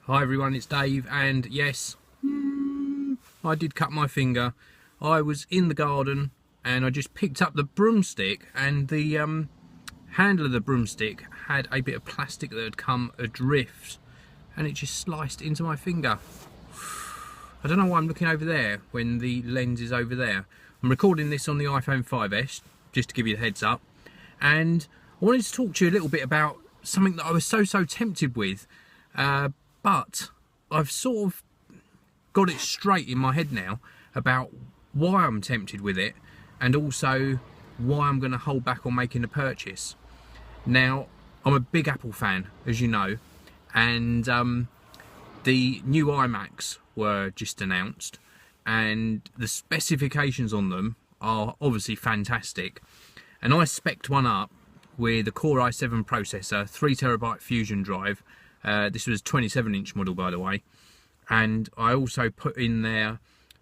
Hi everyone, it's Dave, and yes, I did cut my finger. I was in the garden and I just picked up the broomstick, and the handle of the broomstick had a bit of plastic that had come adrift, and it just sliced into my finger. I don't know why I'm looking over there when the lens is over there. I'm recording this on the iPhone 5S, just to give you the heads up, and I wanted to talk to you a little bit about something that I was so tempted with, but I've sort of got it straight in my head now about why I'm tempted with it, and also why I'm going to hold back on making the purchase. Now, I'm a big Apple fan, as you know, and the new iMacs were just announced, and the specifications on them are obviously fantastic. And I spec'd one up with a Core i7 processor, 3TB Fusion drive. This was a 27-inch model, by the way, and I also put in there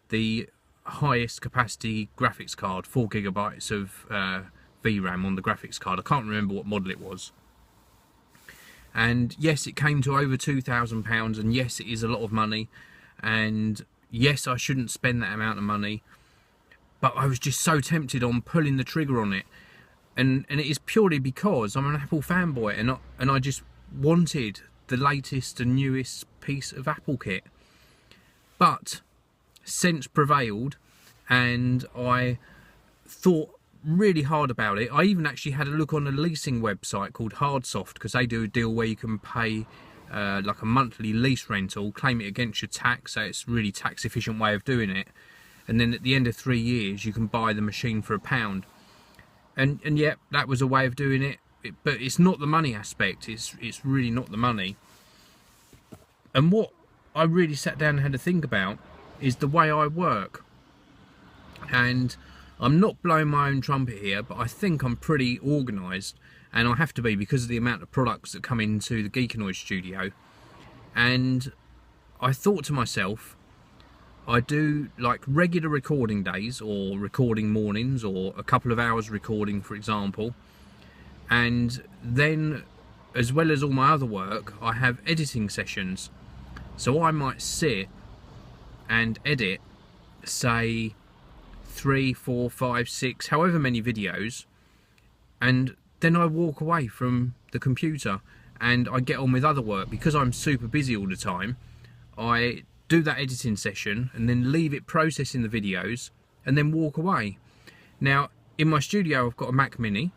the highest capacity graphics card, 4GB of VRAM on the graphics card. I can't remember what model it was. And yes, it came to over £2,000, and yes, it is a lot of money, and yes, I shouldn't spend that amount of money, but I was just so tempted on pulling the trigger on it, and it is purely because I'm an Apple fanboy, and I just wanted the latest and newest piece of Apple kit. But sense prevailed, and I thought really hard about it. I even actually had a look on a leasing website called Hardsoft, because they do a deal where you can pay like a monthly lease rental, claim it against your tax, so it's a really tax efficient way of doing it, and then at the end of 3 years you can buy the machine for £1. And yeah, that was a way of doing it. But it's not the money aspect, it's really not the money. And what I really sat down and had to think about is the way I work. And I'm not blowing my own trumpet here, but I think I'm pretty organised, and I have to be because of the amount of products that come into the Geekanoid studio. And I thought to myself, I do like regular recording days, or recording mornings, or a couple of hours recording, for example. And then, as well as all my other work, I have editing sessions. So I might sit and edit, say, 3, 4, 5, 6, however many videos, and then I walk away from the computer and I get on with other work. Because I'm super busy all the time, I do that editing session and then leave it processing the videos and then walk away. Now, in my studio I've got a Mac Mini,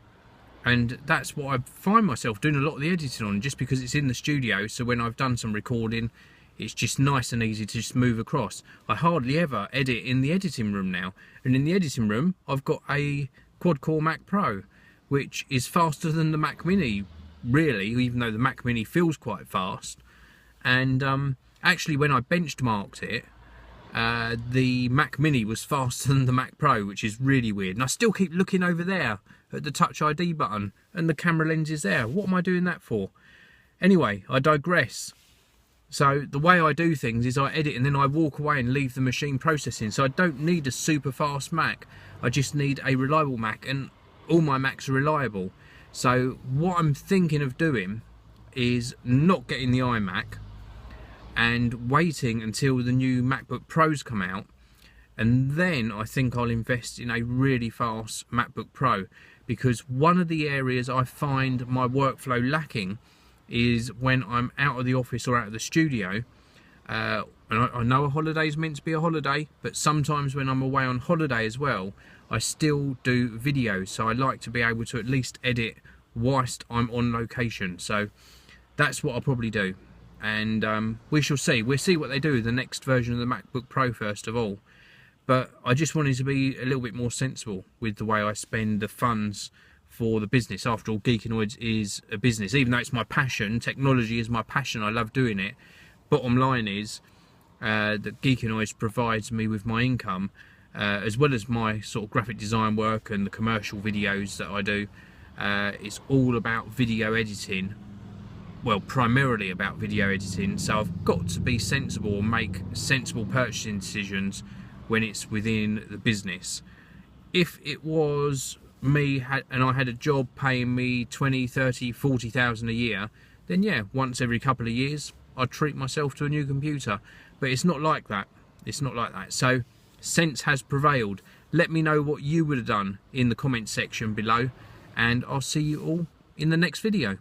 and that's what I find myself doing a lot of the editing on, just because it's in the studio. So when I've done some recording, it's just nice and easy to just move across. I hardly ever edit in the editing room now. And in the editing room, I've got a quad-core Mac Pro, which is faster than the Mac Mini, really, even though the Mac Mini feels quite fast. And actually, when I benchmarked it, the Mac Mini was faster than the Mac Pro, which is really weird. And I still keep looking over there at the Touch ID button, and the camera lens is there. What am I doing that for? Anyway, I digress. So the way I do things is I edit and then I walk away and leave the machine processing. So I don't need a super fast Mac. I just need a reliable Mac, and all my Macs are reliable. So what I'm thinking of doing is not getting the iMac and waiting until the new MacBook Pros come out, and then I think I'll invest in a really fast MacBook Pro, because one of the areas I find my workflow lacking is when I'm out of the office or out of the studio. And I know a holiday is meant to be a holiday, but sometimes when I'm away on holiday as well, I still do videos, so I like to be able to at least edit whilst I'm on location. So that's what I'll probably do, and we shall see. We'll see what they do with the next version of the MacBook Pro first of all. But I just wanted to be a little bit more sensible with the way I spend the funds for the business. After all, Geekanoids is a business. Even though it's my passion, technology is my passion, I love doing it. Bottom line is that Geekanoids provides me with my income, as well as my sort of graphic design work and the commercial videos that I do. It's all about video editing. Well, primarily about video editing. So I've got to be sensible and make sensible purchasing decisions when it's within the business. If it was me and I had a job paying me 20, 30, 40,000 a year, then yeah, once every couple of years I'd treat myself to a new computer. But it's not like that. It's not like that. So sense has prevailed. Let me know what you would have done in the comment section below, and I'll see you all in the next video.